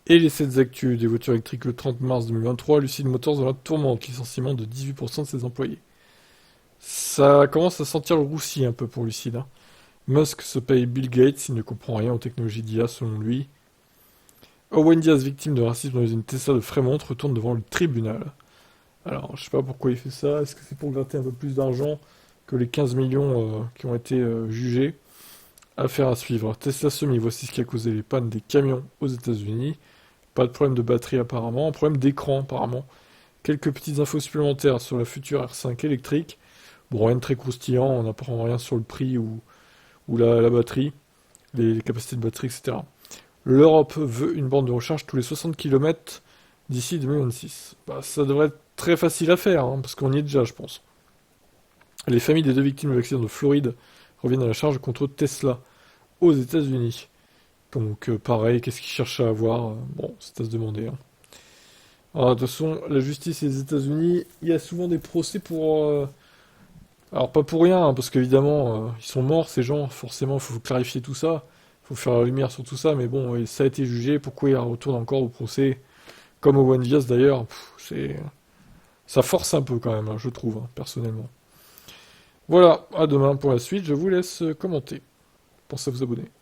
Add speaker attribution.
Speaker 1: Et les 7 actus des voitures électriques le 30 mars 2023, Lucid Motors dans la tourmente, licenciement de 18% de ses employés. Ça commence à sentir le roussi un peu pour Lucid, hein. Musk se paye Bill Gates, il ne comprend rien aux technologies d'IA selon lui. Owen Diaz, victime de racisme dans l'usine Tesla de Fremont, retourne devant le tribunal. Alors, je sais pas pourquoi il fait ça. Est-ce que c'est pour gratter un peu plus d'argent que les 15 millions qui ont été jugés? Affaire à suivre. Tesla Semi, voici ce qui a causé les pannes des camions aux États-Unis. Pas de problème de batterie apparemment, un problème d'écran apparemment. Quelques petites infos supplémentaires sur la future R5 électrique. Bon, rien de très croustillant, on n'apprend rien sur le prix ou la batterie, les capacités de batterie, etc. L'Europe veut une borne de recharge tous les 60 km d'ici 2026. Bah, ça devrait être très facile à faire, hein, parce qu'on y est déjà, je pense. Les familles des deux victimes de l'accident de Floride reviennent à la charge contre Tesla aux États-Unis. Donc, pareil, qu'est-ce qu'ils cherchent à avoir? Bon, c'est à se demander, hein. Alors, de toute façon, la justice et les États-Unis, il y a souvent des procès pour. Alors, pas pour rien, hein, parce qu'évidemment, ils sont morts, ces gens, forcément, il faut clarifier tout ça. Il faut faire la lumière sur tout ça, mais bon, et ça a été jugé, pourquoi il retourne encore au procès? Comme au One Vias d'ailleurs, c'est. Ça force un peu quand même, hein, je trouve, hein, personnellement. Voilà, à demain pour la suite, je vous laisse commenter. Pensez à vous abonner.